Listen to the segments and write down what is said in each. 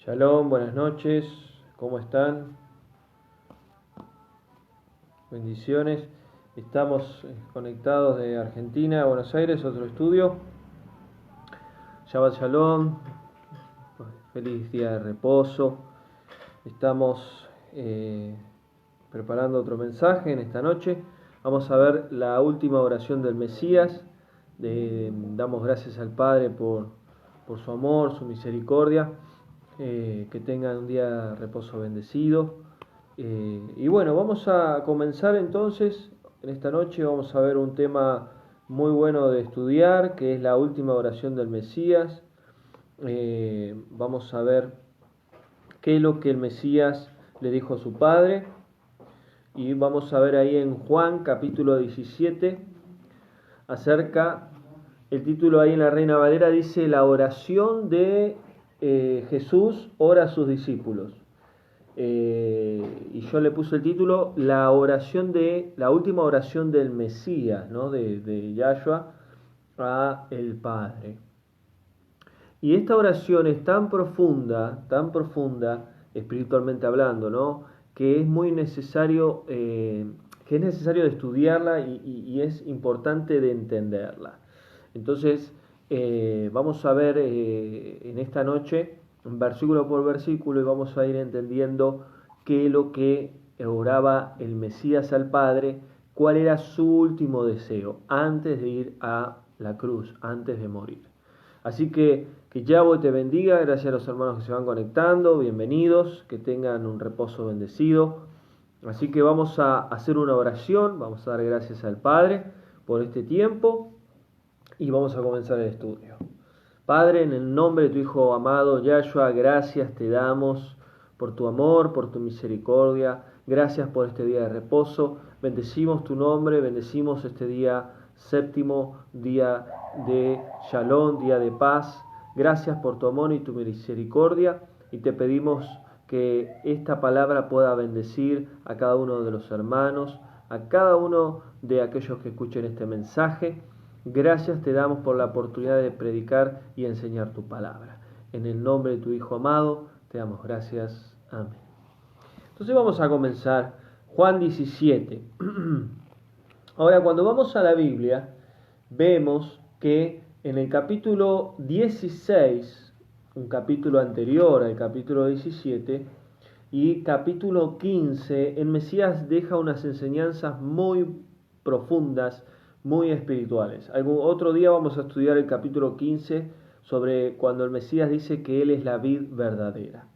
Shalom, buenas noches, ¿cómo están? Bendiciones. Estamos conectados de Argentina a Buenos Aires, otro estudio. Shabbat Shalom, feliz día de reposo. Estamos preparando otro mensaje en esta noche. Vamos a ver la última oración del Mesías. Damos gracias al Padre por su amor, su misericordia. Que tengan un día de reposo bendecido. Y bueno, vamos a comenzar entonces. En esta noche vamos a ver un tema muy bueno de estudiar, que es la última oración del Mesías. Vamos a ver qué es lo que el Mesías le dijo a su padre. Y vamos a ver ahí en Juan capítulo 17 acerca, el título ahí en la Reina Valera dice: la oración de Jesús ora a sus discípulos. Y yo le puse el título la última oración del Mesías, ¿no? de Yahshua a el Padre. Y esta oración es tan profunda espiritualmente hablando, ¿no? Que es muy necesario, de estudiarla y es importante de entenderla. Entonces, vamos a ver en esta noche, versículo por versículo, y vamos a ir entendiendo qué es lo que oraba el Mesías al Padre, cuál era su último deseo antes de ir a la cruz, antes de morir. Así que Yahweh te bendiga, gracias a los hermanos que se van conectando, bienvenidos, que tengan un reposo bendecido. Así que vamos a hacer una oración, vamos a dar gracias al Padre por este tiempo y vamos a comenzar el estudio. Padre, en el nombre de tu Hijo amado Yahshua, gracias te damos por tu amor, por tu misericordia, gracias por este día de reposo, bendecimos tu nombre, bendecimos este día séptimo, día de Shalom, día de paz. Gracias por tu amor y tu misericordia, y te pedimos que esta palabra pueda bendecir a cada uno de los hermanos, a cada uno de aquellos que escuchen este mensaje. Gracias te damos por la oportunidad de predicar y enseñar tu palabra. En el nombre de tu Hijo amado, te damos gracias. Amén. Entonces vamos a comenzar. Juan 17. Ahora, cuando vamos a la Biblia, vemos que en el capítulo 16, un capítulo anterior al capítulo 17, y capítulo 15, el Mesías deja unas enseñanzas muy profundas, muy espirituales. Otro día vamos a estudiar el capítulo 15 sobre cuando el Mesías dice que Él es la vid verdadera.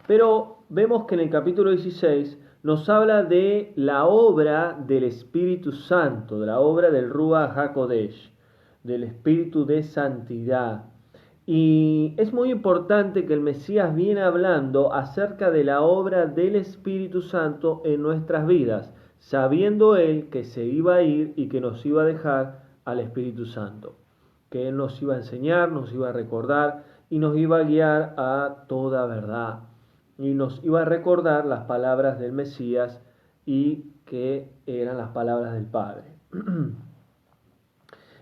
Pero vemos que en el capítulo 16 nos habla de la obra del Espíritu Santo, de la obra del Ruach HaKodesh, del Espíritu de Santidad. Y es muy importante que el Mesías viene hablando acerca de la obra del Espíritu Santo en nuestras vidas, sabiendo Él que se iba a ir y que nos iba a dejar al Espíritu Santo, que Él nos iba a enseñar, nos iba a recordar y nos iba a guiar a toda verdad. Y nos iba a recordar las palabras del Mesías y que eran las palabras del Padre.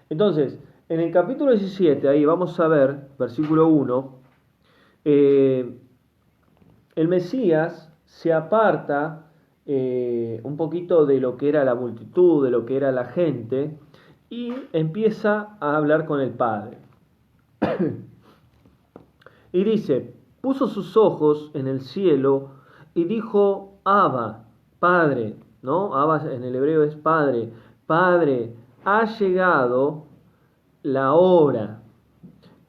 Entonces, en el capítulo 17, ahí vamos a ver, versículo 1, el Mesías se aparta un poquito de lo que era la multitud, de lo que era la gente, y empieza a hablar con el Padre. Y dice: puso sus ojos en el cielo y dijo: Abba, Padre, ¿no? Abba en el hebreo es Padre. Padre, ha llegado la hora.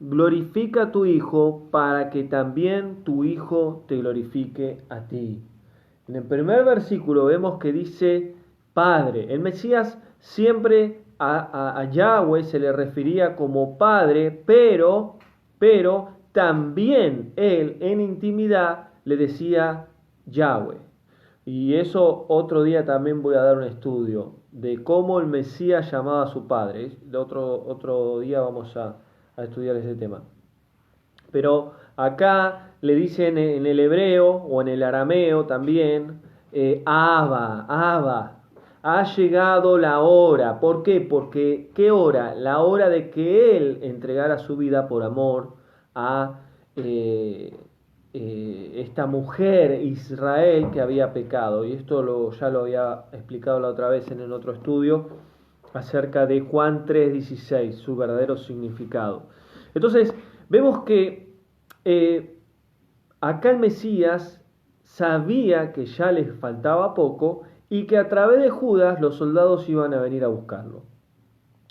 Glorifica a tu Hijo para que también tu Hijo te glorifique a ti. En el primer versículo vemos que dice Padre. El Mesías siempre a Yahweh se le refería como Padre, pero también él en intimidad le decía Yahweh. Y eso otro día también voy a dar un estudio de cómo el Mesías llamaba a su padre. Otro día vamos a estudiar ese tema. Pero acá le dicen en el hebreo o en el arameo también, Abba, ha llegado la hora. ¿Por qué? Porque ¿qué hora? La hora de que Él entregara su vida por amor a esta mujer Israel que había pecado. Y esto ya lo había explicado la otra vez en el otro estudio acerca de Juan 3:16, su verdadero significado. Entonces, vemos que acá el Mesías sabía que ya les faltaba poco y que a través de Judas los soldados iban a venir a buscarlo.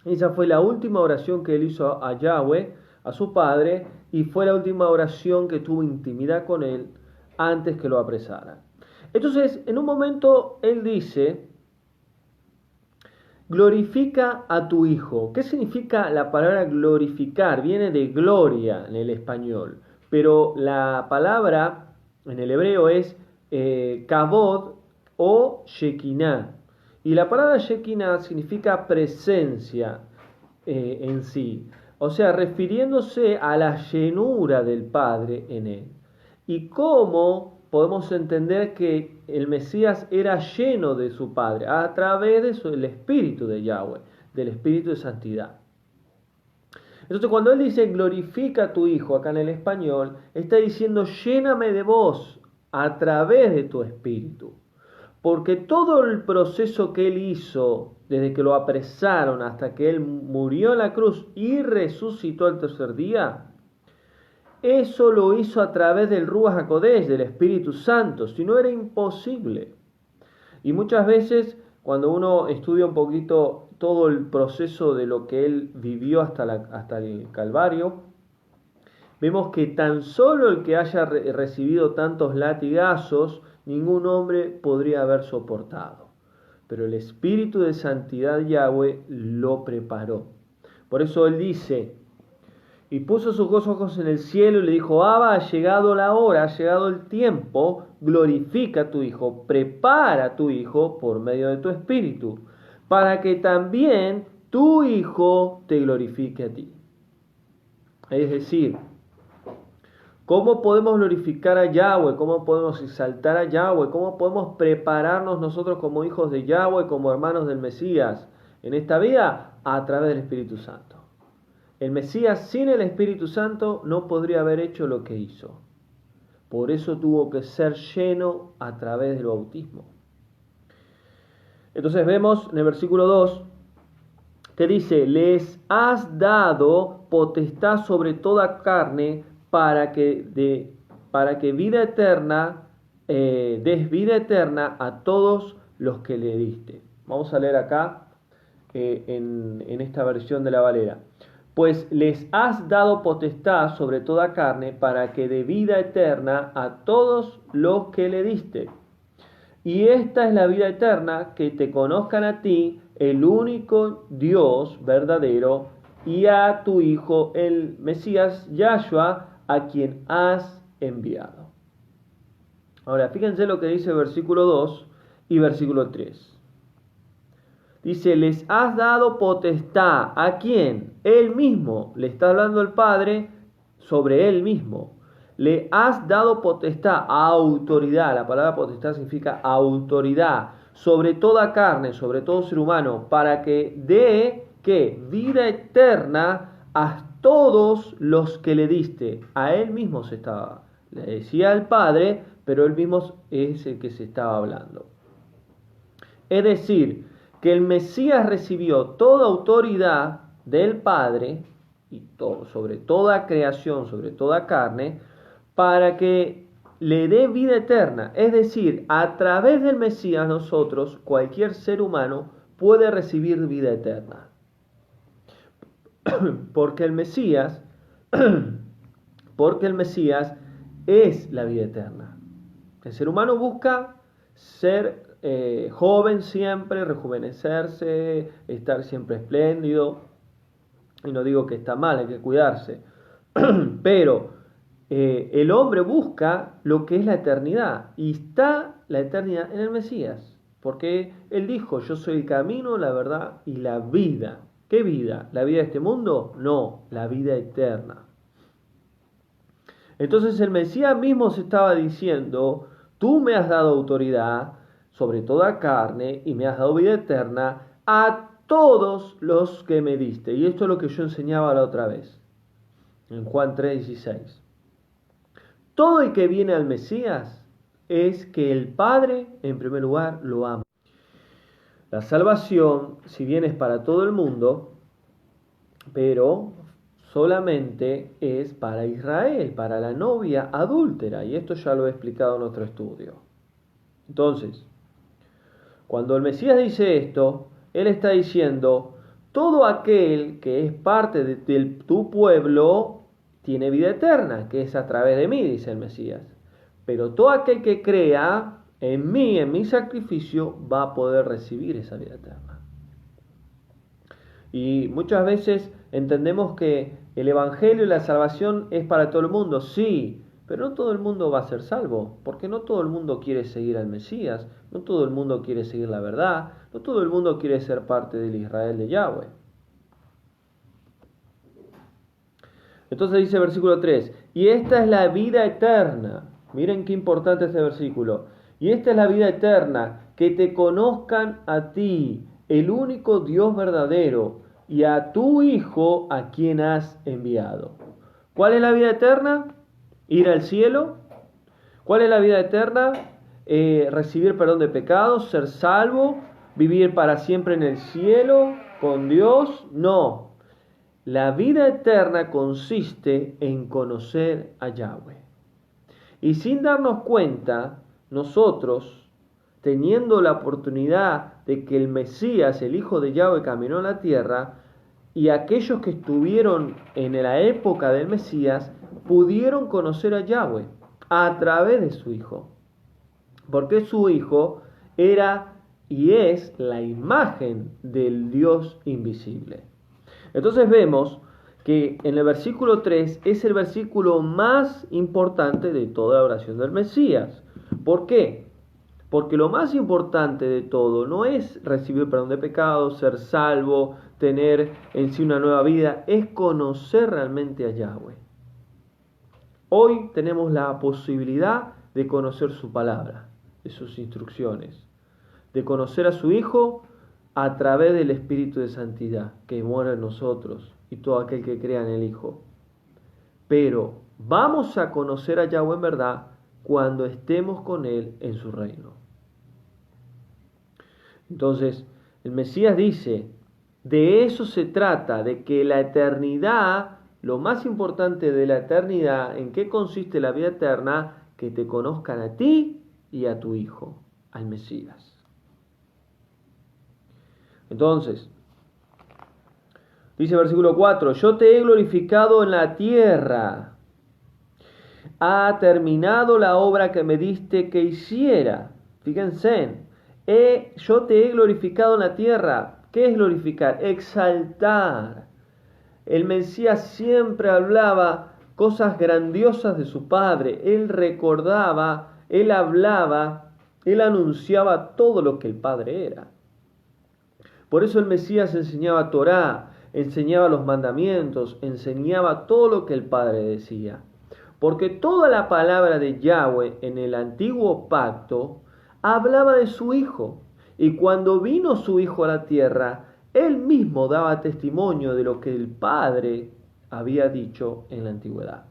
Esa fue la última oración que él hizo a Yahweh, a su padre, y fue la última oración que tuvo intimidad con él antes que lo apresaran. Entonces, en un momento él dice: glorifica a tu hijo. ¿Qué significa la palabra glorificar? Viene de gloria en el español, pero la palabra en el hebreo es kabod o shekinah. Y la palabra shekinah significa presencia en sí, o sea, refiriéndose a la llenura del Padre en él. Y cómo podemos entender que el Mesías era lleno de su Padre a través del Espíritu de Yahweh, del Espíritu de Santidad. Entonces, cuando él dice glorifica a tu Hijo, acá en el español, está diciendo lléname de vos a través de tu Espíritu. Porque todo el proceso que él hizo, desde que lo apresaron hasta que él murió en la cruz y resucitó al tercer día, eso lo hizo a través del Ruach HaKodesh, del Espíritu Santo, si no era imposible. Y muchas veces, cuando uno estudia un poquito todo el proceso de lo que él vivió hasta el Calvario, vemos que tan solo el que haya recibido tantos latigazos, ningún hombre podría haber soportado. Pero el Espíritu de Santidad Yahweh lo preparó. Por eso él dice: y puso sus ojos en el cielo y le dijo: Abba, ha llegado la hora, ha llegado el tiempo, glorifica a tu Hijo, prepara a tu Hijo por medio de tu Espíritu, para que también tu Hijo te glorifique a ti. Es decir, ¿cómo podemos glorificar a Yahweh? ¿Cómo podemos exaltar a Yahweh? ¿Cómo podemos prepararnos nosotros como hijos de Yahweh, como hermanos del Mesías en esta vida? A través del Espíritu Santo. El Mesías sin el Espíritu Santo no podría haber hecho lo que hizo. Por eso tuvo que ser lleno a través del bautismo. Entonces vemos en el versículo 2 que dice: les has dado potestad sobre toda carne para que vida eterna, des vida eterna a todos los que le diste. Vamos a leer acá en esta versión de la Valera. Pues les has dado potestad sobre toda carne para que dé vida eterna a todos los que le diste. Y esta es la vida eterna, que te conozcan a ti, el único Dios verdadero, y a tu Hijo, el Mesías Yahshua, a quien has enviado. Ahora, fíjense lo que dice versículo 2 y versículo 3. Dice: les has dado potestad. ¿A quién? Él mismo. Le está hablando el Padre sobre él mismo. Le has dado potestad, autoridad. La palabra potestad significa autoridad sobre toda carne, sobre todo ser humano, para que dé, ¿qué? Vida eterna a todos los que le diste. A él mismo se estaba, le decía al Padre, pero él mismo es el que se estaba hablando. Es decir, que el Mesías recibió toda autoridad del Padre y sobre toda creación, sobre toda carne, para que le dé vida eterna. Es decir, a través del Mesías nosotros, cualquier ser humano, puede recibir vida eterna. Porque el Mesías es la vida eterna. El ser humano busca ser joven siempre, rejuvenecerse, estar siempre espléndido. Y no digo que está mal, hay que cuidarse. Pero el hombre busca lo que es la eternidad. Y está la eternidad en el Mesías. Porque él dijo: yo soy el camino, la verdad y la vida. ¿Qué vida? ¿La vida de este mundo? No, la vida eterna. Entonces el Mesías mismo se estaba diciendo: tú me has dado autoridad sobre toda carne y me has dado vida eterna a todos los que me diste. Y esto es lo que yo enseñaba la otra vez, en Juan 3:16. todo el que viene al Mesías es que el Padre, en primer lugar, lo ama. La salvación, si bien es para todo el mundo, pero solamente es para Israel, para la novia adúltera, y esto ya lo he explicado en otro estudio. Entonces, cuando el Mesías dice esto, él está diciendo, todo aquel que es parte de tu pueblo tiene vida eterna, que es a través de mí, dice el Mesías. Pero todo aquel que crea en mí, en mi sacrificio, va a poder recibir esa vida eterna. Y muchas veces entendemos que el Evangelio y la salvación es para todo el mundo, sí, pero no todo el mundo va a ser salvo, porque no todo el mundo quiere seguir al Mesías, no todo el mundo quiere seguir la verdad, no todo el mundo quiere ser parte del Israel de Yahweh. Entonces dice el versículo 3, y esta es la vida eterna. Miren qué importante este versículo. Y esta es la vida eterna, que te conozcan a ti, el único Dios verdadero, y a tu Hijo a quien has enviado. ¿Cuál es la vida eterna? Ir al cielo. ¿Cuál es la vida eterna? Recibir perdón de pecados, ser salvo, vivir para siempre en el cielo con Dios. No. La vida eterna consiste en conocer a Yahweh. Y sin darnos cuenta, nosotros, teniendo la oportunidad de que el Mesías, el Hijo de Yahweh, caminó en la tierra, y aquellos que estuvieron en la época del Mesías, pudieron conocer a Yahweh a través de su Hijo. Porque su Hijo era y es la imagen del Dios invisible. Entonces vemos que en el versículo 3 es el versículo más importante de toda la oración del Mesías. ¿Por qué? Porque lo más importante de todo no es recibir perdón de pecados, ser salvo, tener en sí una nueva vida, es conocer realmente a Yahweh. Hoy tenemos la posibilidad de conocer su palabra, de sus instrucciones, de conocer a su Hijo a través del Espíritu de Santidad que mora en nosotros y todo aquel que crea en el Hijo. Pero vamos a conocer a Yahweh en verdad cuando estemos con Él en su reino. Entonces, el Mesías dice, de eso se trata, de que la eternidad, lo más importante de la eternidad, ¿en qué consiste la vida eterna? Que te conozcan a ti y a tu Hijo, al Mesías. Entonces, dice el versículo 4, yo te he glorificado en la tierra. Ha terminado la obra que me diste que hiciera. Fíjense, yo te he glorificado en la tierra. ¿Qué es glorificar? Exaltar. El Mesías siempre hablaba cosas grandiosas de su Padre. Él recordaba, él hablaba, él anunciaba todo lo que el Padre era. Por eso el Mesías enseñaba Torá, enseñaba los mandamientos, enseñaba todo lo que el Padre decía. Porque toda la palabra de Yahweh en el antiguo pacto hablaba de su Hijo. Y cuando vino su Hijo a la tierra, Él mismo daba testimonio de lo que el Padre había dicho en la antigüedad.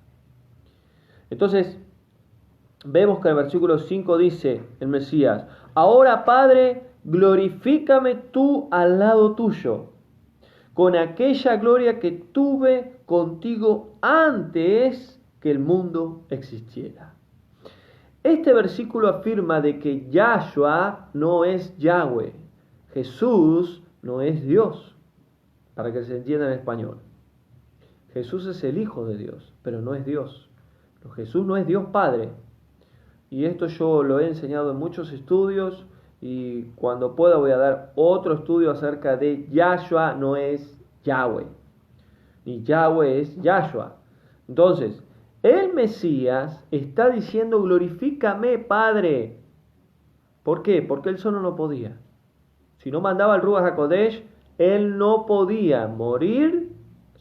Entonces, vemos que en el versículo 5 dice el Mesías, ahora Padre, glorifícame tú al lado tuyo, con aquella gloria que tuve contigo antes que el mundo existiera. Este versículo afirma de que Yahshua no es Yahweh, Jesús no es Dios, para que se entienda en español. Jesús es el Hijo de Dios, pero no es Dios. Jesús no es Dios Padre. Y esto yo lo he enseñado en muchos estudios y cuando pueda voy a dar otro estudio acerca de Yahshua no es Yahweh, ni Yahweh es Yahshua. Entonces, el Mesías está diciendo glorifícame Padre. ¿Por qué? Porque él solo no podía. Si no mandaba el Ruach HaKodesh, él no podía morir,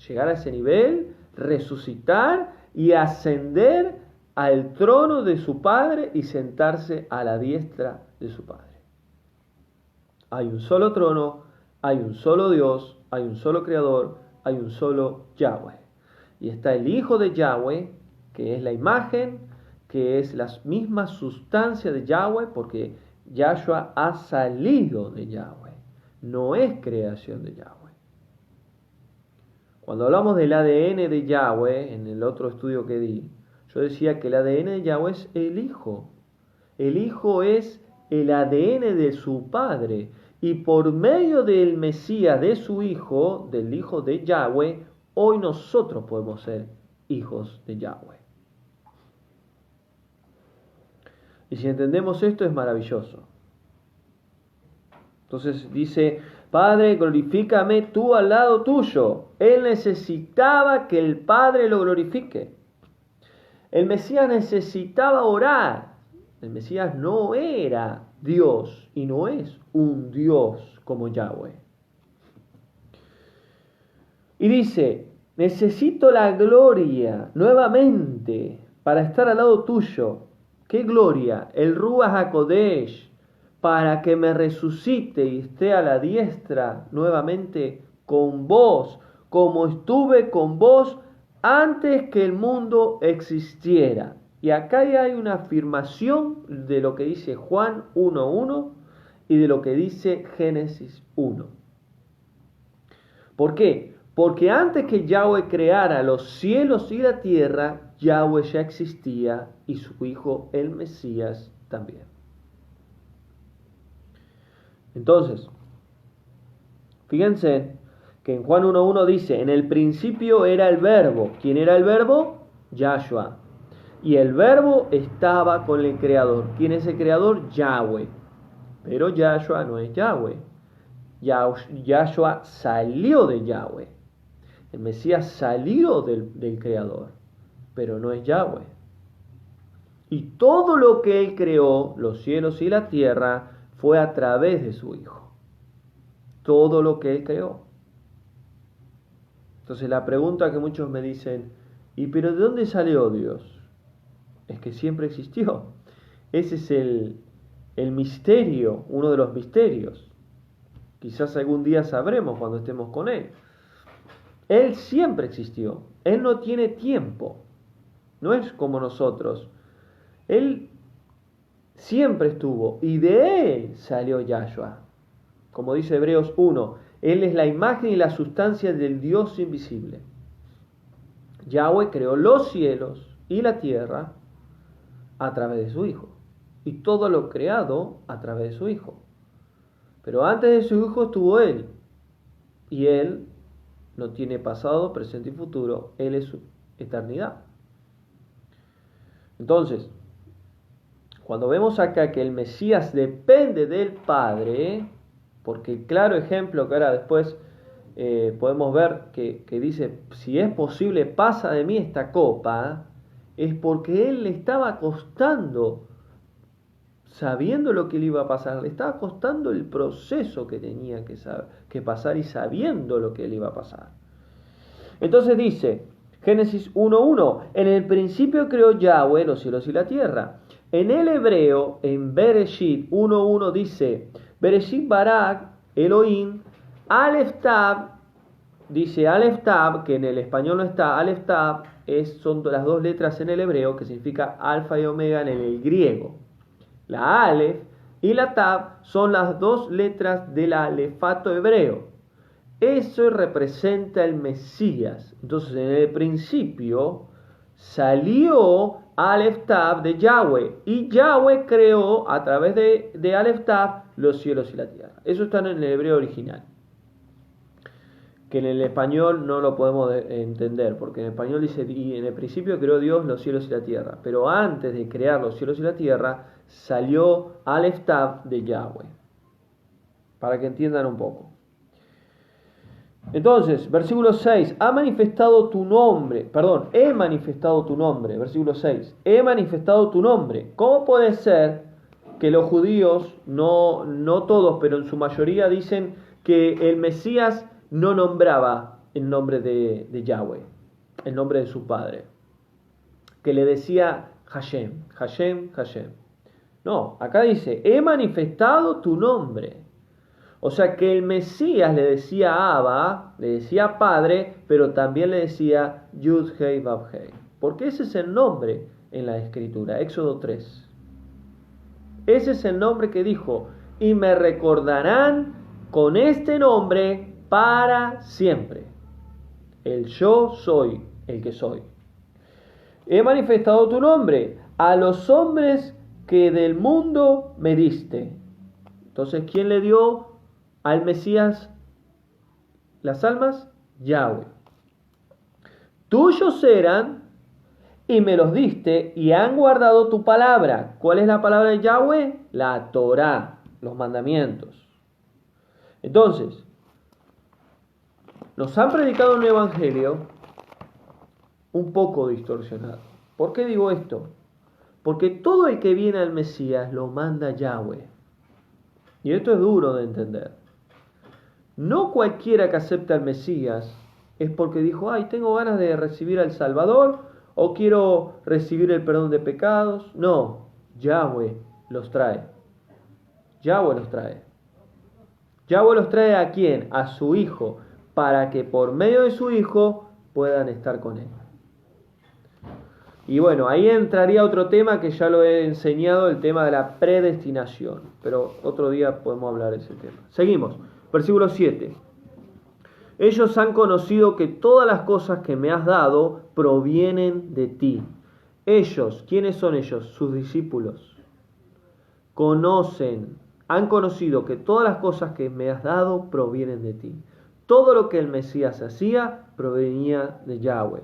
llegar a ese nivel, resucitar y ascender al trono de su Padre y sentarse a la diestra de su Padre. Hay un solo trono, hay un solo Dios, hay un solo Creador, hay un solo Yahweh. Y está el Hijo de Yahweh, que es la imagen, que es la misma sustancia de Yahweh, porque Yahshua ha salido de Yahweh, no es creación de Yahweh. Cuando hablamos del ADN de Yahweh, en el otro estudio que di, yo decía que el ADN de Yahweh es el Hijo. El Hijo es el ADN de su Padre. Y por medio del Mesías, de su Hijo, del Hijo de Yahweh, hoy nosotros podemos ser hijos de Yahweh. Y si entendemos esto es maravilloso. Entonces dice, Padre, glorifícame tú al lado tuyo. Él necesitaba que el Padre lo glorifique. El Mesías necesitaba orar. El Mesías no era Dios y no es un Dios como Yahweh. Y dice, necesito la gloria nuevamente para estar al lado tuyo. ¿Qué gloria? El Ruach HaKodesh, para que me resucite y esté a la diestra nuevamente con vos, como estuve con vos antes que el mundo existiera. Y acá hay una afirmación de lo que dice Juan 1.1 y de lo que dice Génesis 1. ¿Por qué? Porque antes que Yahweh creara los cielos y la tierra, Yahweh ya existía y su Hijo, el Mesías, también. Entonces, fíjense que en Juan 1.1 dice, en el principio era el Verbo. ¿Quién era el Verbo? Yahshua. Y el Verbo estaba con el Creador. ¿Quién es el Creador? Yahweh. Pero Yahshua no es Yahweh. Yahshua salió de Yahweh. El Mesías salió del Creador, pero no es Yahweh. Y todo lo que Él creó, los cielos y la tierra, fue a través de su Hijo. Todo lo que Él creó. Entonces la pregunta que muchos me dicen, ¿y pero de dónde salió Dios? Es que siempre existió. Ese es el misterio, uno de los misterios. Quizás algún día sabremos cuando estemos con Él. Él siempre existió. Él no tiene tiempo. No es como nosotros. Él siempre estuvo. Y de Él salió Yahshua. Como dice Hebreos 1. Él es la imagen y la sustancia del Dios invisible. Yahweh creó los cielos y la tierra a través de su Hijo. Y todo lo creado a través de su Hijo. Pero antes de su Hijo estuvo Él. Y Él no tiene pasado, presente y futuro. Él es su eternidad. Entonces, cuando vemos acá que el Mesías depende del Padre, porque el claro ejemplo que ahora después podemos ver que dice, si es posible, pasa de mí esta copa, es porque Él le estaba costando, sabiendo lo que le iba a pasar, le estaba costando el proceso que tenía que pasar y sabiendo lo que le iba a pasar. Entonces dice, Génesis 1.1, en el principio creó Yahweh los cielos y la tierra. En el hebreo, en Bereshit 1.1 dice, Bereshit Barak Elohim, Aleph Tab, dice Aleph Tab, que en el español no está, Aleph Tab son las dos letras en el hebreo, que significa alfa y omega en el griego. La Aleph y la Tab son las dos letras del alefato hebreo. Eso representa el Mesías. Entonces, en el principio salió Aleph Tab de Yahweh. Y Yahweh creó a través de Aleph Tab los cielos y la tierra. Eso está en el hebreo original. Que en el español no lo podemos entender. Porque en el español dice, y en el principio creó Dios los cielos y la tierra. Pero antes de crear los cielos y la tierra, salió Aleph Tab de Yahweh. Para que entiendan un poco. Entonces, versículo 6, he manifestado tu nombre, versículo 6, he manifestado tu nombre. ¿Cómo puede ser que los judíos, no todos, pero en su mayoría dicen que el Mesías no nombraba el nombre de Yahweh, el nombre de su padre? Que le decía Hashem. No, acá dice, he manifestado tu nombre. O sea que el Mesías le decía Abba, le decía Padre, pero también le decía Yud Hei Vav Hei. Porque ese es el nombre en la Escritura. Éxodo 3. Ese es el nombre que dijo, y me recordarán con este nombre para siempre. El yo soy el que soy. He manifestado tu nombre a los hombres que del mundo me diste. Entonces, ¿quién le dio al Mesías las almas? Yahweh. Tuyos eran y me los diste y han guardado tu palabra. ¿Cuál es la palabra de Yahweh? La Torá, los mandamientos. Entonces, nos han predicado un evangelio un poco distorsionado. ¿Por qué digo esto? Porque todo el que viene al Mesías lo manda Yahweh. Y esto es duro de entender. No cualquiera que acepta al Mesías es porque dijo, ay, tengo ganas de recibir al Salvador o quiero recibir el perdón de pecados. No, Yahweh los trae. Yahweh los trae. Yahweh los trae ¿a quién? A su Hijo, para que por medio de su Hijo puedan estar con Él. Y bueno, ahí entraría otro tema que ya lo he enseñado, el tema de la predestinación. Pero otro día podemos hablar de ese tema. Seguimos. Versículo 7. Ellos han conocido que todas las cosas que me has dado provienen de ti. Ellos, ¿quiénes son ellos? Sus discípulos. Han conocido que todas las cosas que me has dado provienen de ti. Todo lo que el Mesías hacía provenía de Yahweh.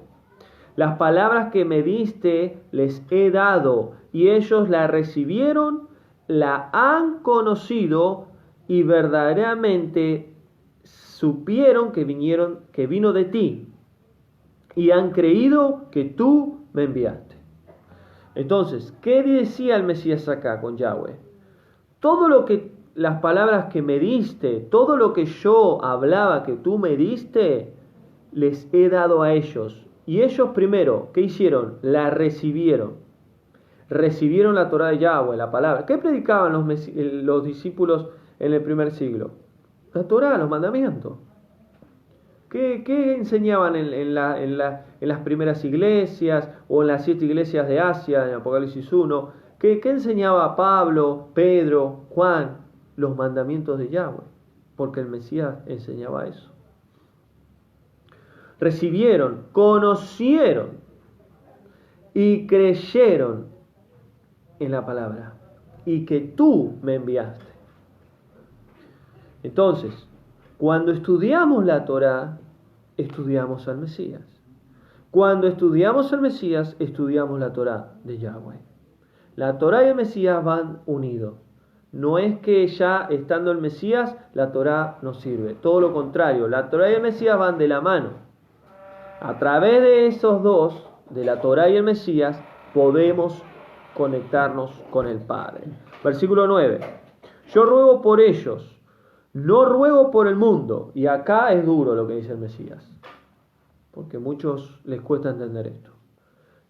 Las palabras que me diste les he dado y ellos la recibieron, la han conocido y verdaderamente supieron que vino de ti y han creído que tú me enviaste. Entonces, ¿qué decía el Mesías acá con Yahweh? Todo lo que las palabras que me diste, todo lo que yo hablaba que tú me diste, les he dado a ellos. Y ellos primero, ¿qué hicieron? La recibieron. Recibieron la Torá de Yahweh, la palabra. ¿Qué predicaban los discípulos en el primer siglo? La Torá, los mandamientos. ¿Qué enseñaban en las primeras iglesias o en las 7 iglesias de Asia, en Apocalipsis 1? ¿Qué enseñaba Pablo, Pedro, Juan? Los mandamientos de Yahweh, porque el Mesías enseñaba eso. Recibieron, conocieron y creyeron en la palabra y que tú me enviaste. Entonces, cuando estudiamos la Torá, estudiamos al Mesías. Cuando estudiamos al Mesías, estudiamos la Torá de Yahweh. La Torá y el Mesías van unidos. No es que ya estando el Mesías, la Torá no sirve. Todo lo contrario, la Torá y el Mesías van de la mano. A través de esos dos, de la Torá y el Mesías, podemos conectarnos con el Padre. Versículo 9. Yo ruego por ellos, no ruego por el mundo. Y acá es duro lo que dice el Mesías, porque a muchos les cuesta entender esto.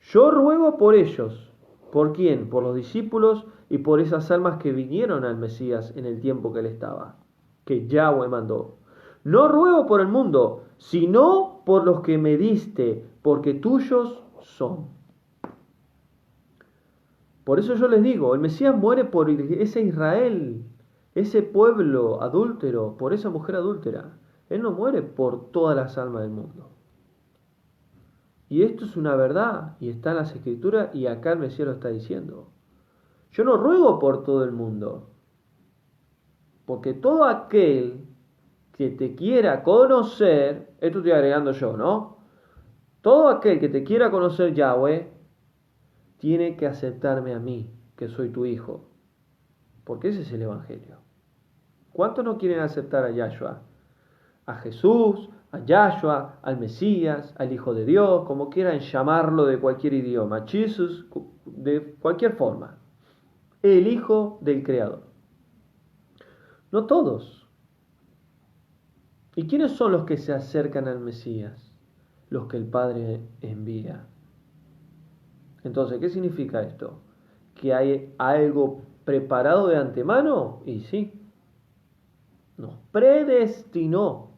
Yo ruego por ellos. ¿Por quién? Por los discípulos y por esas almas que vinieron al Mesías en el tiempo que él estaba, que Yahweh mandó. No ruego por el mundo, sino por los que me diste, porque tuyos son. Por eso yo les digo, el Mesías muere por ese Israel, ese pueblo adúltero, por esa mujer adúltera. Él no muere por todas las almas del mundo. Y esto es una verdad, y está en las Escrituras, y acá el Mesías lo está diciendo. Yo no ruego por todo el mundo, porque todo aquel que te quiera conocer, esto estoy agregando yo, ¿no? Todo aquel que te quiera conocer Yahweh, tiene que aceptarme a mí, que soy tu hijo, porque ese es el Evangelio. ¿Cuántos no quieren aceptar a Yahshua? A Jesús, a Yahshua, al Mesías, al Hijo de Dios, como quieran llamarlo de cualquier idioma, Jesús, de cualquier forma. El Hijo del Creador. No todos. ¿Y quiénes son los que se acercan al Mesías? Los que el Padre envía. Entonces, ¿qué significa esto? ¿Que hay algo preparado de antemano? Y sí. Nos predestinó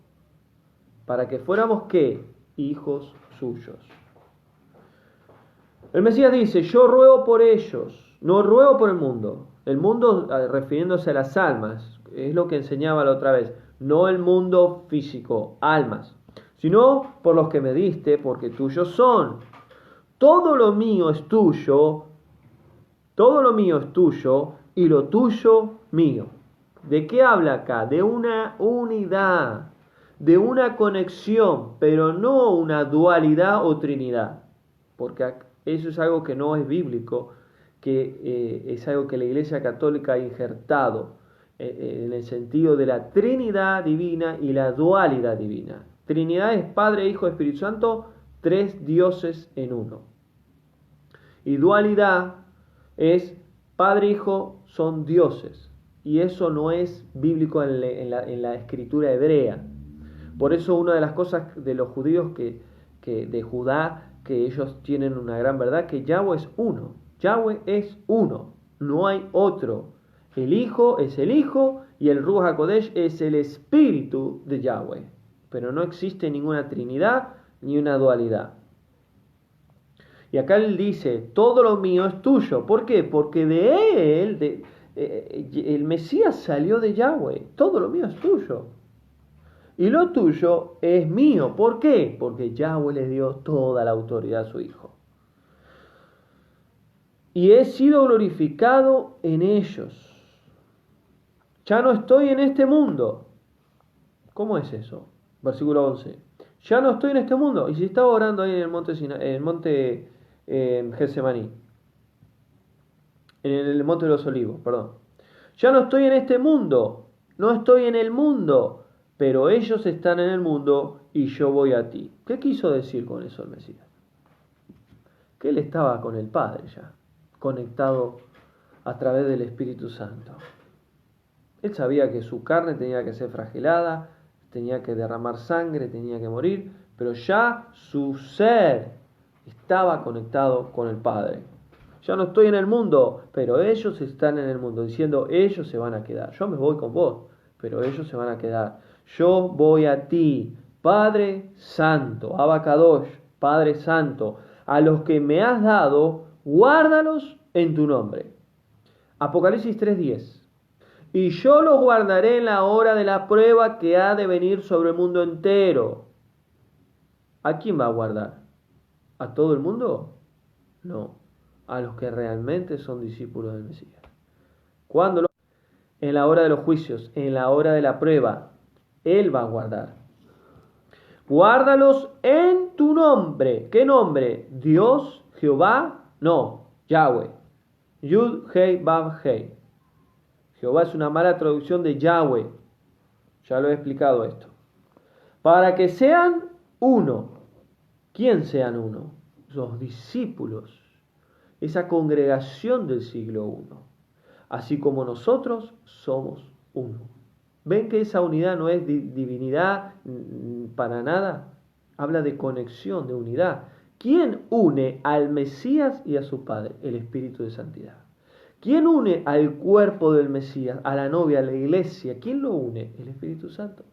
para que fuéramos, ¿qué? Hijos suyos. El Mesías dice, yo ruego por ellos, no ruego por el mundo. El mundo, refiriéndose a las almas, es lo que enseñaba la otra vez, no el mundo físico, almas, sino por los que me diste, porque tuyos son. Todo lo mío es tuyo, todo lo mío es tuyo y lo tuyo mío. ¿De qué habla acá? De una unidad, de una conexión, pero no una dualidad o trinidad, porque eso es algo que no es bíblico, que es algo que la Iglesia Católica ha injertado en el sentido de la Trinidad divina y la dualidad divina. Trinidad es Padre, Hijo, Espíritu Santo, tres dioses en uno. Y dualidad es Padre, Hijo, son dioses. Y eso no es bíblico en la escritura hebrea. Por eso una de las cosas de los judíos de Judá, que ellos tienen una gran verdad, que Yahweh es uno. Yahweh es uno, no hay otro. El Hijo es el Hijo y el Ruach HaKodesh es el Espíritu de Yahweh. Pero no existe ninguna trinidad ni una dualidad. Y acá él dice, todo lo mío es tuyo. ¿Por qué? Porque de él, el Mesías salió de Yahweh. Todo lo mío es tuyo. Y lo tuyo es mío. ¿Por qué? Porque Yahweh le dio toda la autoridad a su Hijo. Y he sido glorificado en ellos. Ya no estoy en este mundo. ¿Cómo es eso? Versículo 11. Ya no estoy en este mundo. Y si estaba orando ahí en el monte Getsemaní, en el monte de los olivos, perdón. Ya no estoy en este mundo. No estoy en el mundo. Pero ellos están en el mundo y yo voy a ti. ¿Qué quiso decir con eso el Mesías? Que él estaba con el Padre ya, conectado a través del Espíritu Santo. Él sabía que su carne tenía que ser flagelada, tenía que derramar sangre, tenía que morir, pero ya su ser estaba conectado con el Padre. Ya no estoy en el mundo, pero ellos están en el mundo, diciendo, ellos se van a quedar. Yo me voy con vos, pero ellos se van a quedar. Yo voy a ti, Padre Santo, Abba Kadosh, Padre Santo, a los que me has dado, guárdalos en tu nombre. Apocalipsis 3:10. Y yo los guardaré en la hora de la prueba que ha de venir sobre el mundo entero. ¿A quién va a guardar? ¿A todo el mundo? No, a los que realmente son discípulos del Mesías. ¿Cuándo? En la hora de los juicios, en la hora de la prueba. Él va a guardar. Guárdalos en tu nombre. ¿Qué nombre? Dios, Jehová, no, Yahweh. Yud, Hei, Vav, Hei. Jehová es una mala traducción de Yahweh. Ya lo he explicado esto. Para que sean uno. ¿Quién sean uno? Los discípulos. Esa congregación del siglo I. Así como nosotros somos uno. ¿Ven que esa unidad no es divinidad para nada? Habla de conexión, de unidad. ¿Quién une al Mesías y a su Padre? El Espíritu de Santidad. ¿Quién une al cuerpo del Mesías, a la novia, a la iglesia? ¿Quién lo une? El Espíritu Santo.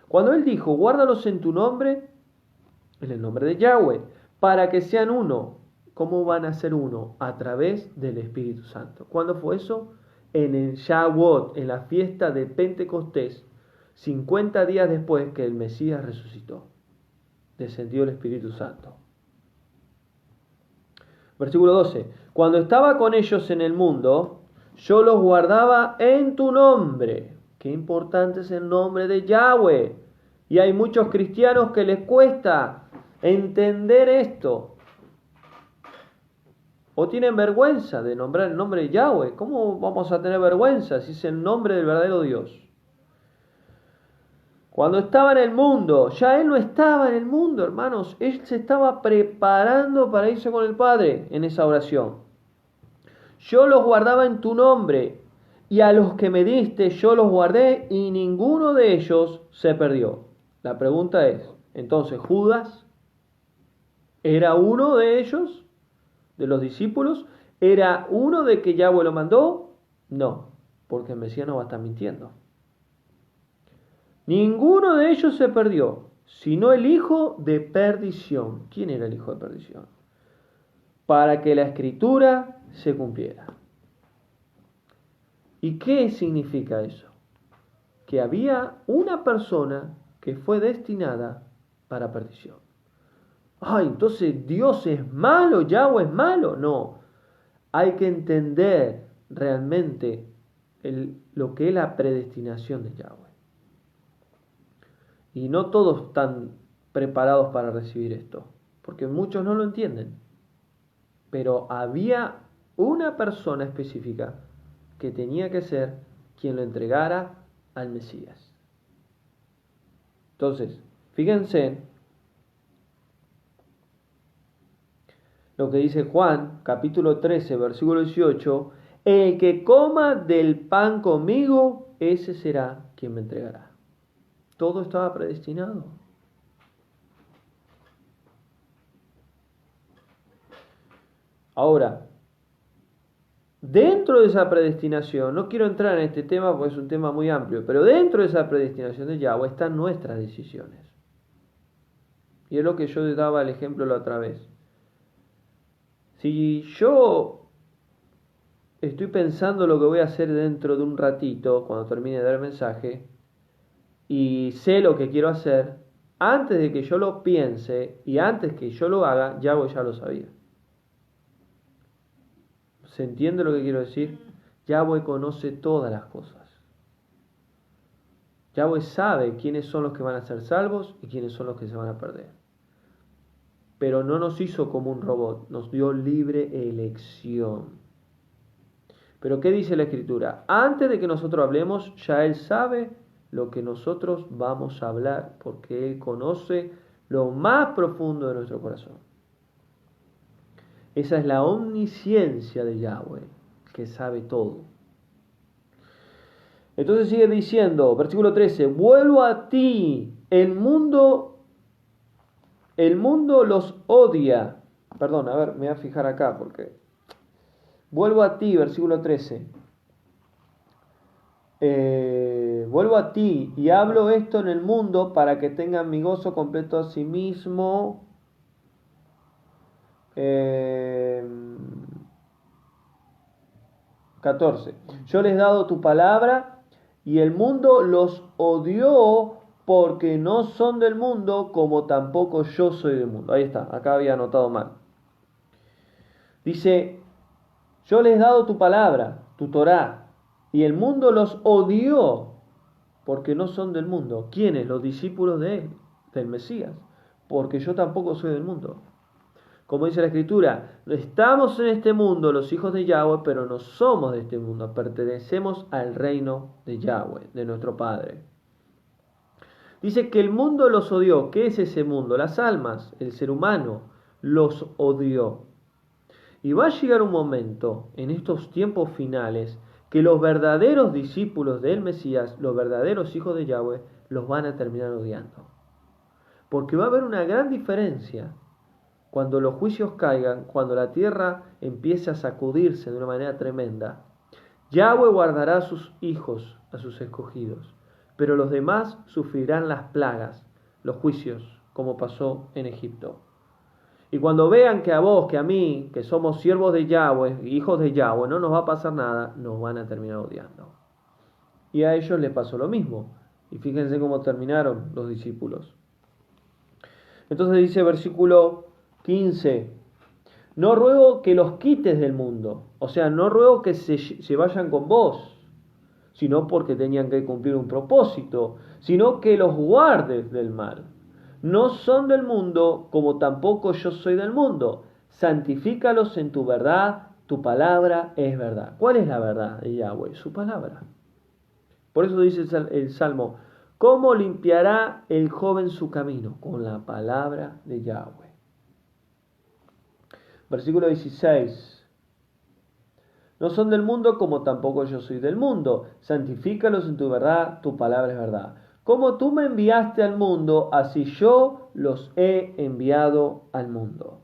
Cuando Él dijo, guárdalos en tu nombre, en el nombre de Yahweh, para que sean uno. ¿Cómo van a ser uno? A través del Espíritu Santo. ¿Cuándo fue eso? En el Shavuot, en la fiesta de Pentecostés, 50 días después que el Mesías resucitó. Descendió el Espíritu Santo. Versículo 12. Cuando estaba con ellos en el mundo, yo los guardaba en tu nombre. Qué importante es el nombre de Yahweh. Y hay muchos cristianos que les cuesta entender esto. O tienen vergüenza de nombrar el nombre de Yahweh. ¿Cómo vamos a tener vergüenza si es el nombre del verdadero Dios? Cuando estaba en el mundo, ya Él no estaba en el mundo, hermanos. Él se estaba preparando para irse con el Padre en esa oración. Yo los guardaba en tu nombre, y a los que me diste yo los guardé, y ninguno de ellos se perdió. La pregunta es, entonces, ¿Judas era uno de ellos? ¿De los discípulos? ¿Era uno de que Yahweh lo mandó? No, porque el Mesías no va a estar mintiendo. Ninguno de ellos se perdió, sino el hijo de perdición. ¿Quién era el hijo de perdición? Para que la escritura se cumpliera. ¿Y qué significa eso? Que había una persona que fue destinada para perdición. Ay, entonces Dios es malo, Yahweh es malo. No, hay que entender realmente lo que es la predestinación de Yahweh. Y no todos están preparados para recibir esto, porque muchos no lo entienden. Pero había una persona específica que tenía que ser quien lo entregara al Mesías. Entonces, fíjense lo que dice Juan, capítulo 13, versículo 18, el que coma del pan conmigo, ese será quien me entregará. Todo estaba predestinado. Ahora, dentro de esa predestinación, no quiero entrar en este tema porque es un tema muy amplio, pero dentro de esa predestinación de Yahweh están nuestras decisiones. Y es lo que yo daba el ejemplo la otra vez. Si yo estoy pensando lo que voy a hacer dentro de un ratito, cuando termine de dar el mensaje, y sé lo que quiero hacer, antes de que yo lo piense y antes que yo lo haga, Yahweh ya lo sabía. ¿Se entiende lo que quiero decir? Yahweh conoce todas las cosas. Yahweh sabe quiénes son los que van a ser salvos y quiénes son los que se van a perder. Pero no nos hizo como un robot, nos dio libre elección. Pero ¿qué dice la Escritura? Antes de que nosotros hablemos, ya Él sabe lo que nosotros vamos a hablar, porque Él conoce lo más profundo de nuestro corazón. Esa es la omnisciencia de Yahweh, que sabe todo. Entonces sigue diciendo, versículo 13, vuelvo a ti, el mundo los odia. Perdón, a ver, me voy a fijar acá porque... Vuelvo a ti, versículo 13. Vuelvo a ti y hablo esto en el mundo para que tengan mi gozo completo a sí mismo. 14. Yo les he dado tu palabra y el mundo los odió porque no son del mundo como tampoco yo soy del mundo. Ahí está, acá había anotado mal. Dice, yo les he dado tu palabra, tu Torá, y el mundo los odió porque no son del mundo. ¿Quiénes? Los discípulos de él, del Mesías. Porque yo tampoco soy del mundo. Como dice la Escritura, estamos en este mundo, los hijos de Yahweh, pero no somos de este mundo. Pertenecemos al reino de Yahweh, de nuestro Padre. Dice que el mundo los odió. ¿Qué es ese mundo? Las almas, el ser humano, los odió. Y va a llegar un momento, en estos tiempos finales, que los verdaderos discípulos del Mesías, los verdaderos hijos de Yahweh, los van a terminar odiando. Porque va a haber una gran diferencia cuando los juicios caigan, cuando la tierra empiece a sacudirse de una manera tremenda. Yahweh guardará a sus hijos, a sus escogidos, pero los demás sufrirán las plagas, los juicios, como pasó en Egipto. Y cuando vean que a vos, que a mí, que somos siervos de Yahweh, hijos de Yahweh, no nos va a pasar nada, nos van a terminar odiando. Y a ellos les pasó lo mismo. Y fíjense cómo terminaron los discípulos. Entonces dice versículo 15, no ruego que los quites del mundo, o sea, no ruego que se vayan con vos, sino porque tenían que cumplir un propósito, sino que los guardes del mal. No son del mundo, como tampoco yo soy del mundo. Santifícalos en tu verdad, tu palabra es verdad. ¿Cuál es la verdad de Yahweh? Su palabra. Por eso dice el Salmo, ¿cómo limpiará el joven su camino? Con la palabra de Yahweh. Versículo 16. No son del mundo, como tampoco yo soy del mundo. Santifícalos en tu verdad, tu palabra es verdad. Como tú me enviaste al mundo, así yo los he enviado al mundo.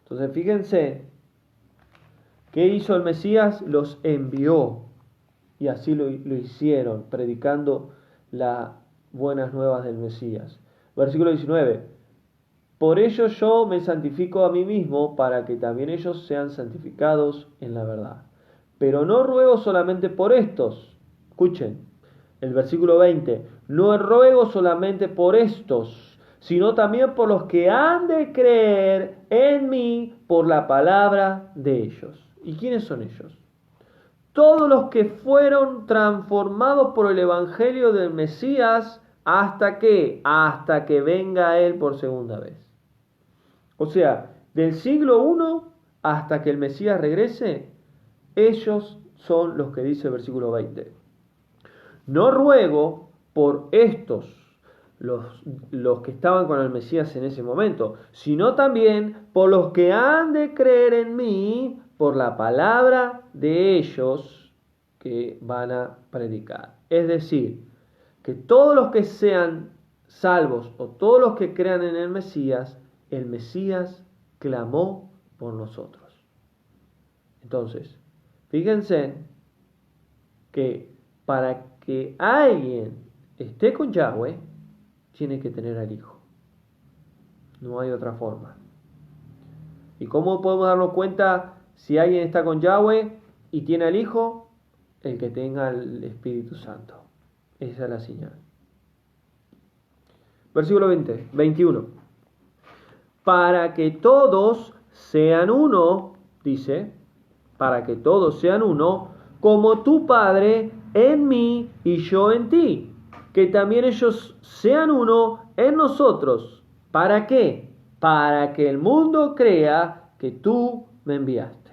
Entonces fíjense, ¿qué hizo el Mesías? Los envió. Y así lo hicieron, predicando la buenas nuevas del Mesías. Versículo 19. Por ello yo me santifico a mí mismo, para que también ellos sean santificados en la verdad. Pero no ruego solamente por estos. Escuchen, el versículo 20. No ruego solamente por estos, sino también por los que han de creer en mí por la palabra de ellos. ¿Y quiénes son ellos? Todos los que fueron transformados por el Evangelio del Mesías, ¿hasta qué? Hasta que venga Él por segunda vez. O sea, del siglo I hasta que el Mesías regrese, ellos son los que dice el versículo 20. No ruego por estos, los que estaban con el Mesías en ese momento, sino también por los que han de creer en mí por la palabra de ellos que van a predicar. Es decir, que todos los que sean salvos o todos los que crean en el Mesías clamó por nosotros. Entonces, fíjense que para que alguien esté con Yahweh, tiene que tener al Hijo. No hay otra forma. ¿Y cómo podemos darnos cuenta si alguien está con Yahweh y tiene al Hijo? El que tenga el Espíritu Santo. Esa es la señal. Versículo 21. Para que todos sean uno, dice, para que todos sean uno, como tu Padre en mí y yo en ti, que también ellos sean uno en nosotros. ¿Para qué? Para que el mundo crea que tú me enviaste.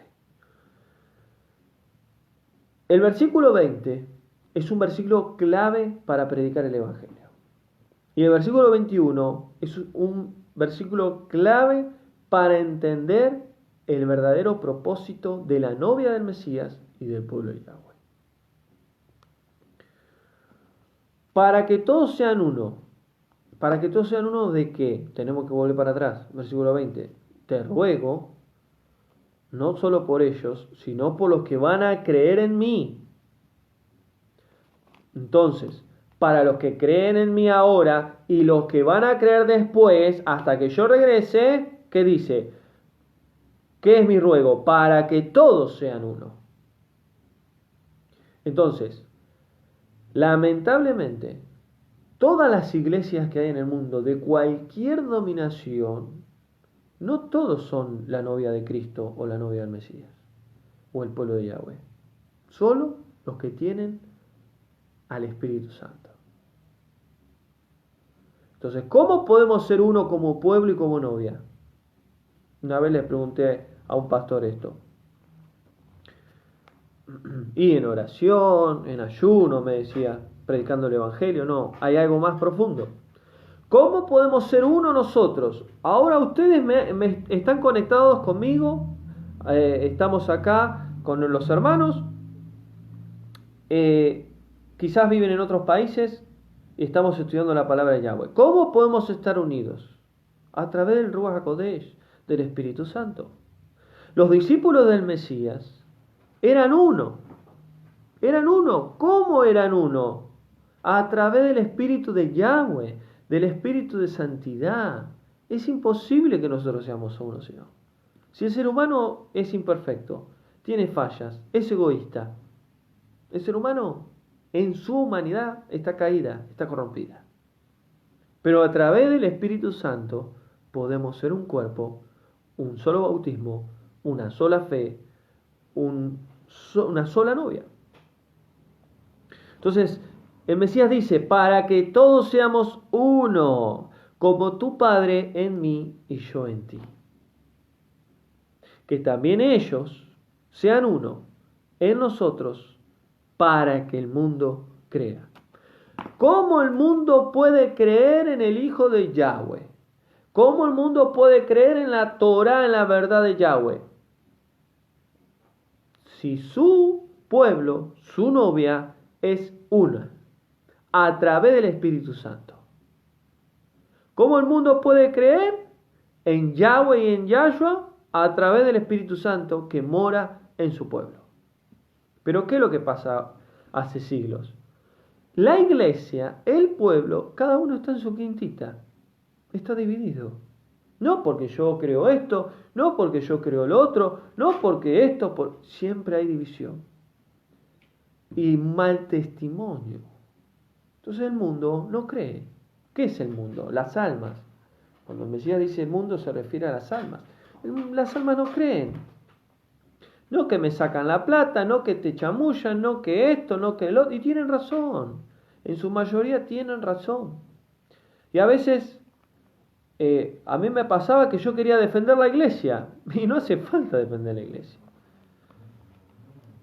El versículo 20 es un versículo clave para predicar el Evangelio. Y el versículo 21 es un versículo clave para entender el verdadero propósito de la novia del Mesías y del pueblo de Yahweh. Para que todos sean uno. ¿Para que todos sean uno de qué? Tenemos que volver para atrás. Versículo 20. Te ruego, no solo por ellos, sino por los que van a creer en mí. Entonces, para los que creen en mí ahora y los que van a creer después, hasta que yo regrese, ¿qué dice? ¿Qué es mi ruego? Para que todos sean uno. Entonces, lamentablemente, todas las iglesias que hay en el mundo, de cualquier dominación, no todos son la novia de Cristo o la novia del Mesías o el pueblo de Yahweh. Solo los que tienen al Espíritu Santo. Entonces, ¿cómo podemos ser uno como pueblo y como novia? Una vez le pregunté a un pastor esto. Y en oración, en ayuno, me decía, predicando el Evangelio. No, hay algo más profundo. ¿Cómo podemos ser uno nosotros? Ahora ustedes me están conectados conmigo. Estamos acá con los hermanos. Quizás viven en otros países y estamos estudiando la palabra de Yahweh. ¿Cómo podemos estar unidos? A través del Ruach HaKodesh, del Espíritu Santo. Los discípulos del Mesías eran uno. Eran uno. ¿Cómo eran uno? A través del Espíritu de Yahweh, del Espíritu de santidad. Es imposible que nosotros seamos uno, sino. Si el ser humano es imperfecto, tiene fallas, es egoísta, el ser humano en su humanidad está caída, está corrompida. Pero a través del Espíritu Santo podemos ser un cuerpo, un solo bautismo, una sola fe, una sola novia. Entonces, el Mesías dice, para que todos seamos uno, como tu Padre en mí y yo en ti. Que también ellos sean uno en nosotros, para que el mundo crea. ¿Cómo el mundo puede creer en el Hijo de Yahweh? ¿Cómo el mundo puede creer en la Torah, en la verdad de Yahweh? Si su pueblo, su novia, es una, a través del Espíritu Santo. ¿Cómo el mundo puede creer en Yahweh y en Yahshua? A través del Espíritu Santo que mora en su pueblo. Pero ¿qué es lo que pasa hace siglos? La iglesia, el pueblo, cada uno está en su quintita. Está dividido. No porque yo creo esto, no porque yo creo lo otro, no porque esto, siempre hay división. Y mal testimonio. Entonces el mundo no cree. ¿Qué es el mundo? Las almas. Cuando el Mesías dice el mundo se refiere a las almas. Las almas no creen. No que me sacan la plata, no que te chamullan, no que esto, no que lo otro. Y tienen razón. En su mayoría tienen razón. Y a veces a mí me pasaba que yo quería defender la iglesia. Y no hace falta defender la iglesia.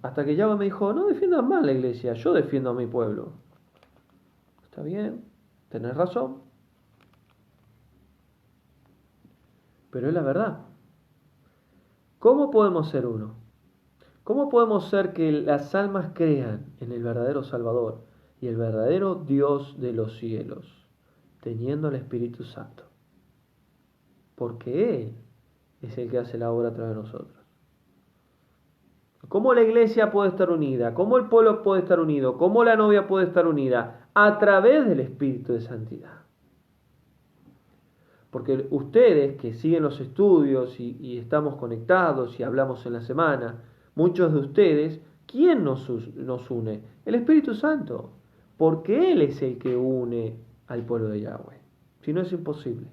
Hasta que Yahweh me dijo, no defiendas más la iglesia, yo defiendo a mi pueblo. Está bien, tenés razón. Pero es la verdad. ¿Cómo podemos ser uno? ¿Cómo podemos ser que las almas crean en el verdadero Salvador y el verdadero Dios de los cielos, teniendo el Espíritu Santo? Porque Él es el que hace la obra a través de nosotros. ¿Cómo la iglesia puede estar unida? ¿Cómo el pueblo puede estar unido? ¿Cómo la novia puede estar unida? A través del Espíritu de Santidad. Porque ustedes que siguen los estudios y estamos conectados y hablamos en la semana, muchos de ustedes, ¿quién nos une? El Espíritu Santo. Porque Él es el que une al pueblo de Yahweh. Si no, es imposible.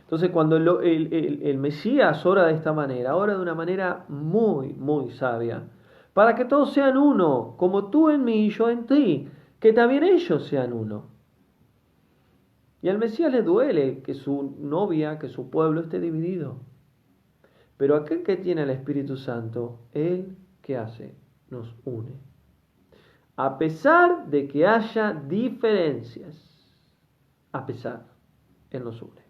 Entonces, cuando el Mesías ora de esta manera, ora de una manera muy, muy sabia, para que todos sean uno, como tú en mí y yo en ti, que también ellos sean uno. Y al Mesías le duele que su novia, que su pueblo esté dividido. Pero aquel que tiene el Espíritu Santo, Él, ¿qué hace? Nos une. A pesar de que haya diferencias, a pesar, Él nos une.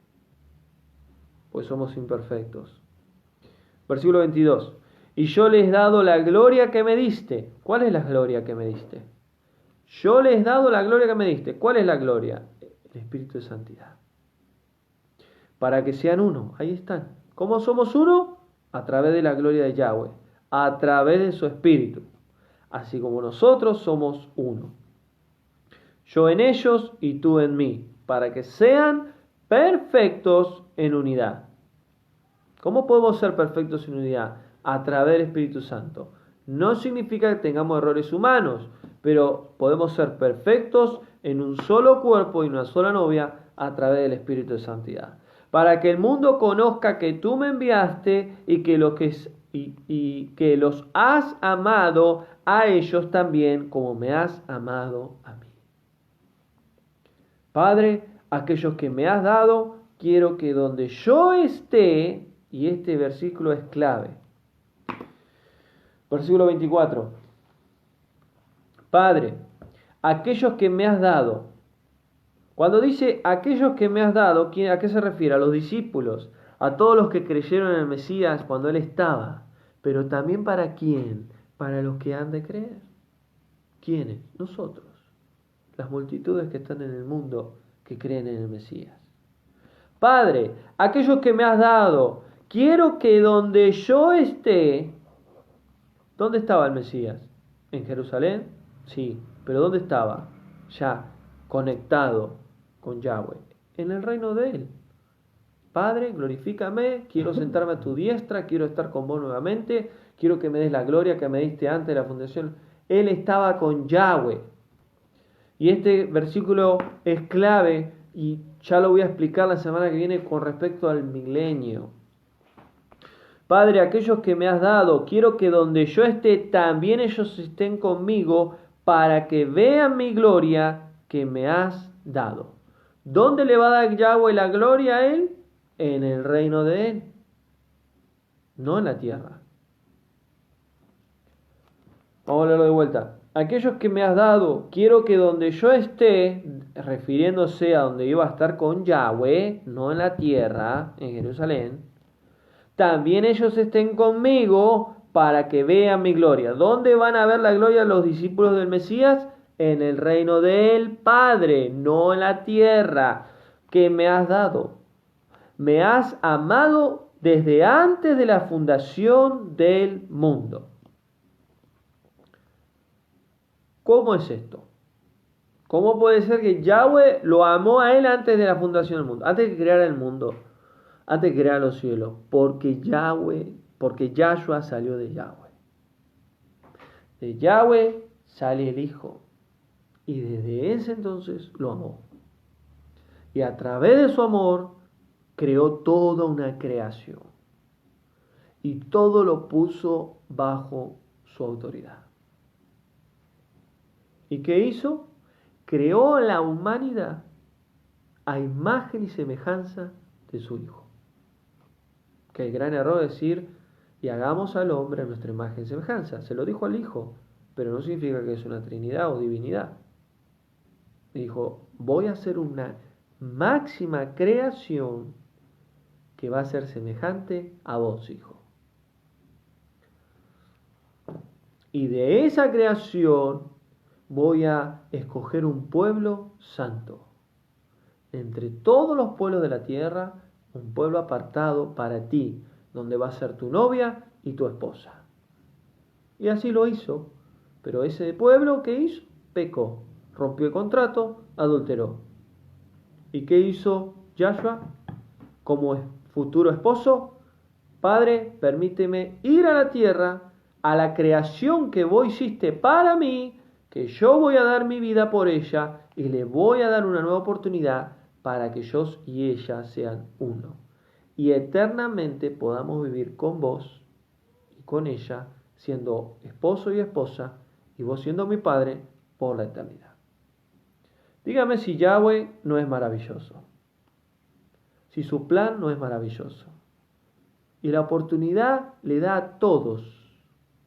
Pues somos imperfectos. Versículo 22. Y yo les he dado la gloria que me diste. ¿Cuál es la gloria que me diste? Yo les he dado la gloria que me diste. ¿Cuál es la gloria? El Espíritu de Santidad. Para que sean uno. Ahí están. ¿Cómo somos uno? A través de la gloria de Yahweh. A través de su Espíritu. Así como nosotros somos uno. Yo en ellos y tú en mí. Para que sean perfectos en unidad. ¿Cómo podemos ser perfectos en unidad? A través del Espíritu Santo. No significa que tengamos errores humanos, pero podemos ser perfectos en un solo cuerpo y una sola novia a través del Espíritu de Santidad. Para que el mundo conozca que tú me enviaste y que los has amado a ellos también como me has amado a mí. Padre, aquellos que me has dado, quiero que donde yo esté, y este versículo es clave. Versículo 24. Padre, aquellos que me has dado. Cuando dice aquellos que me has dado, ¿a qué se refiere? A los discípulos, a todos los que creyeron en el Mesías cuando Él estaba. Pero también ¿para quién? Para los que han de creer. ¿Quiénes? Nosotros. Las multitudes que están en el mundo que creen en el Mesías. Padre, aquellos que me has dado, quiero que donde yo esté. ¿Dónde estaba el Mesías? ¿En Jerusalén? Sí, pero ¿dónde estaba? Ya, conectado con Yahweh, en el reino de Él. Padre, glorifícame, quiero sentarme a tu diestra, quiero estar con vos nuevamente, quiero que me des la gloria que me diste antes de la fundación. Él estaba con Yahweh. Y este versículo es clave y ya lo voy a explicar la semana que viene con respecto al milenio. Padre, aquellos que me has dado, quiero que donde yo esté, también ellos estén conmigo para que vean mi gloria que me has dado. ¿Dónde le va a dar Yahweh la gloria a Él? En el reino de Él, no en la tierra. Vamos a leerlo de vuelta. Aquellos que me has dado, quiero que donde yo esté, refiriéndose a donde iba a estar con Yahweh, no en la tierra, en Jerusalén, también ellos estén conmigo para que vean mi gloria. ¿Dónde van a ver la gloria los discípulos del Mesías? En el reino del Padre, no en la tierra, que me has dado. Me has amado desde antes de la fundación del mundo. ¿Cómo es esto? ¿Cómo puede ser que Yahweh lo amó a él antes de la fundación del mundo? Antes de crear el mundo, antes de crear los cielos. Porque Yahshua salió de Yahweh. De Yahweh sale el Hijo. Y desde ese entonces lo amó. Y a través de su amor creó toda una creación. Y todo lo puso bajo su autoridad. ¿Y qué hizo? Creó a la humanidad a imagen y semejanza de su Hijo. Que el gran error es decir, y hagamos al hombre a nuestra imagen y semejanza. Se lo dijo al Hijo, pero no significa que es una Trinidad o divinidad. Dijo, voy a hacer una máxima creación que va a ser semejante a vos, Hijo. Y de esa creación voy a escoger un pueblo santo. Entre todos los pueblos de la tierra, un pueblo apartado para ti, donde va a ser tu novia y tu esposa. Y así lo hizo. Pero ese pueblo, ¿qué hizo? Pecó, rompió el contrato, adulteró. ¿Y qué hizo Yahshua? Como futuro esposo, Padre, permíteme ir a la tierra, a la creación que vos hiciste para mí, que yo voy a dar mi vida por ella y le voy a dar una nueva oportunidad para que yo y ella sean uno. Y eternamente podamos vivir con vos y con ella, siendo esposo y esposa, y vos siendo mi padre por la eternidad. Dígame si Yahweh no es maravilloso. Si su plan no es maravilloso. Y la oportunidad le da a todos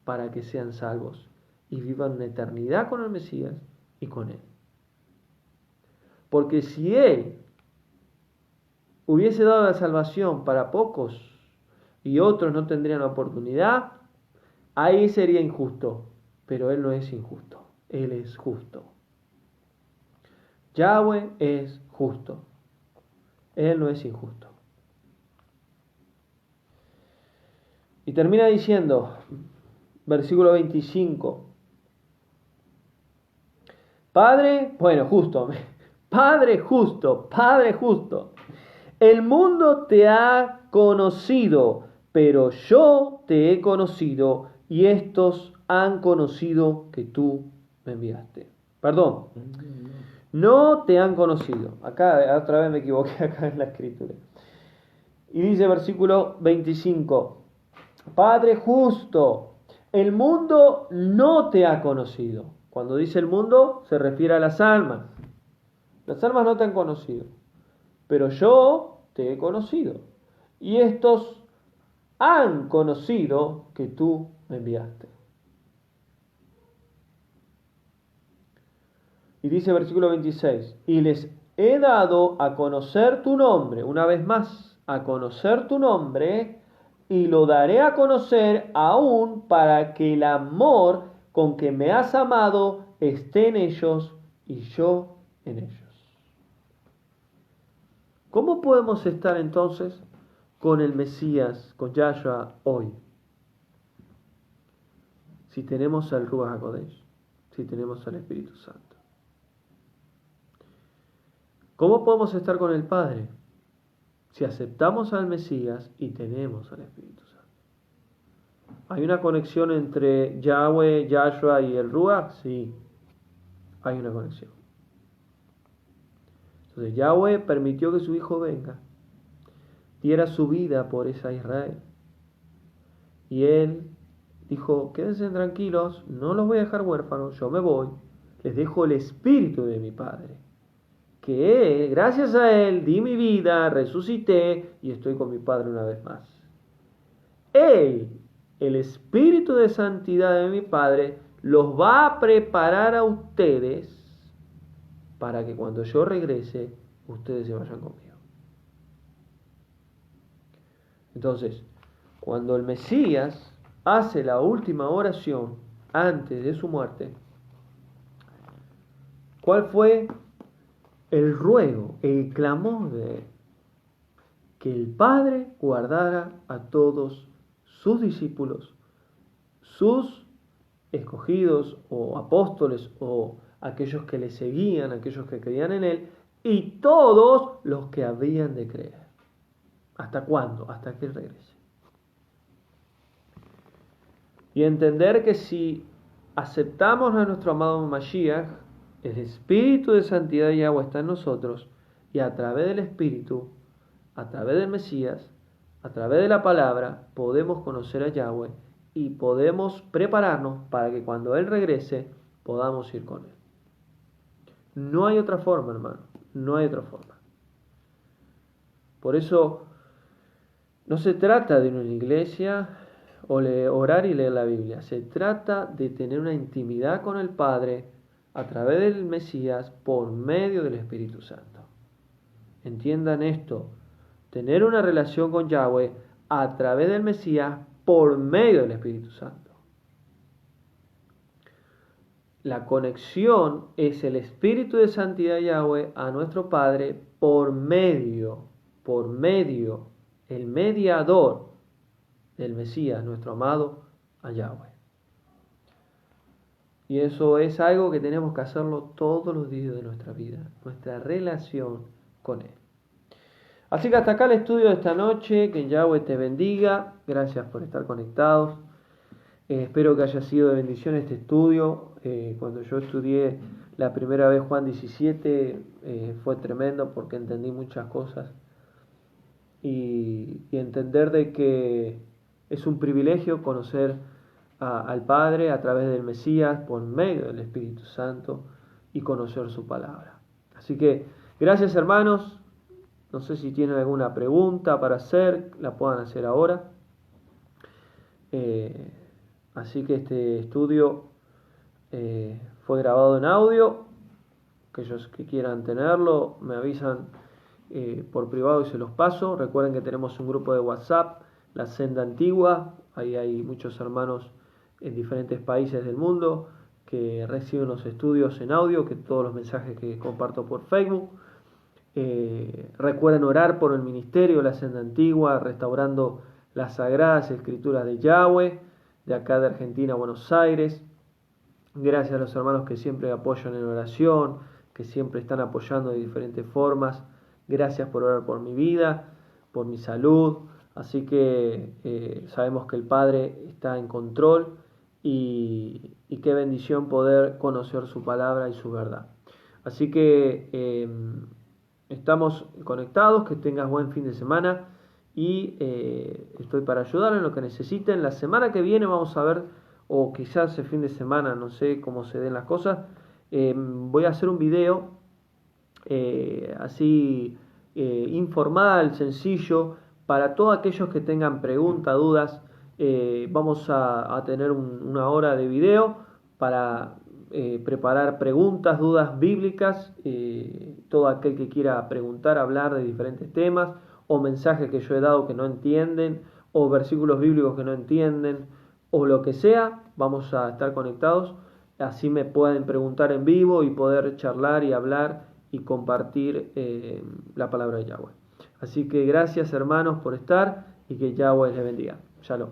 para que sean salvos y vivan una eternidad con el Mesías y con Él. Porque si Él hubiese dado la salvación para pocos y otros no tendrían la oportunidad, ahí sería injusto. Pero Él no es injusto, Él es justo. Yahweh es justo, Él no es injusto. Y termina diciendo, versículo 25, Padre justo, Padre justo, el mundo te ha conocido, pero yo te he conocido y estos han conocido que tú me enviaste. Perdón, no te han conocido. Acá otra vez me equivoqué acá en la escritura. Y dice versículo 25, Padre justo, el mundo no te ha conocido. Cuando dice el mundo, se refiere a las almas. Las almas no te han conocido, pero yo te he conocido. Y estos han conocido que tú me enviaste. Y dice versículo 26, y les he dado a conocer tu nombre, una vez más, a conocer tu nombre, y lo daré a conocer aún para que el amor con que me has amado esté en ellos y yo en ellos. ¿Cómo podemos estar entonces con el Mesías, con Yahshua hoy? Si tenemos al Ruach HaKodesh, si tenemos al Espíritu Santo. ¿Cómo podemos estar con el Padre? Si aceptamos al Mesías y tenemos al Espíritu Santo. ¿Hay una conexión entre Yahweh, Yahshua y el Ruach? Sí, hay una conexión. Entonces Yahweh permitió que su Hijo venga, diera su vida por esa Israel. Y Él dijo, quédense tranquilos, no los voy a dejar huérfanos, yo me voy, les dejo el Espíritu de mi Padre. Que gracias a Él di mi vida, resucité y estoy con mi Padre una vez más. Él, el Espíritu de santidad de mi Padre, los va a preparar a ustedes para que cuando yo regrese, ustedes se vayan conmigo. Entonces, cuando el Mesías hace la última oración antes de su muerte, ¿cuál fue el ruego, el clamor de Él? Que el Padre guardara a todos sus discípulos, sus escogidos o apóstoles o aquellos que le seguían, aquellos que creían en él, y todos los que habían de creer. ¿Hasta cuándo? Hasta que él regrese. Y entender que si aceptamos a nuestro amado Mashiach, el Espíritu de Santidad y Agua está en nosotros, y a través del Espíritu, a través del Mesías, a través de la palabra, podemos conocer a Yahweh y podemos prepararnos para que cuando Él regrese, podamos ir con Él. No hay otra forma, hermano, no hay otra forma. Por eso, no se trata de una iglesia o orar y leer la Biblia. Se trata de tener una intimidad con el Padre a través del Mesías por medio del Espíritu Santo. Entiendan esto. Tener una relación con Yahweh a través del Mesías por medio del Espíritu Santo. La conexión es el Espíritu de Santidad Yahweh a nuestro Padre por medio, el mediador del Mesías, nuestro amado, a Yahweh. Y eso es algo que tenemos que hacerlo todos los días de nuestra vida, nuestra relación con Él. Así que hasta acá el estudio de esta noche, que Yahweh te bendiga, gracias por estar conectados. Espero que haya sido de bendición este estudio. Cuando yo estudié la primera vez Juan 17 fue tremendo porque entendí muchas cosas y entender de que es un privilegio conocer al Padre a través del Mesías por medio del Espíritu Santo y conocer su palabra. Así que gracias, hermanos. No sé si tienen alguna pregunta para hacer, la puedan hacer ahora. Así que este estudio fue grabado en audio. Aquellos que quieran tenerlo me avisan por privado y se los paso. Recuerden que tenemos un grupo de WhatsApp, la Senda Antigua. Ahí hay muchos hermanos en diferentes países del mundo que reciben los estudios en audio, que todos los mensajes que comparto por Facebook. Recuerden orar por el ministerio, la Senda Antigua, restaurando las sagradas escrituras de Yahweh, de acá de Argentina a Buenos Aires. Gracias a los hermanos que siempre apoyan en oración, que siempre están apoyando de diferentes formas. Gracias por orar por mi vida, por mi salud. Así que sabemos que el Padre está en control y qué bendición poder conocer su palabra y su verdad. Así que estamos conectados, que tengas buen fin de semana y estoy para ayudar en lo que necesiten. La semana que viene vamos a ver, o quizás el fin de semana, no sé cómo se den las cosas, voy a hacer un video así informal, sencillo, para todos aquellos que tengan preguntas, dudas. Vamos a tener una hora de video para preparar preguntas, dudas bíblicas, todo aquel que quiera preguntar, hablar de diferentes temas, o mensajes que yo he dado que no entienden, o versículos bíblicos que no entienden, o lo que sea. Vamos a estar conectados, así me pueden preguntar en vivo y poder charlar y hablar y compartir la palabra de Yahweh. Así que gracias, hermanos, por estar y que Yahweh les bendiga. Shalom.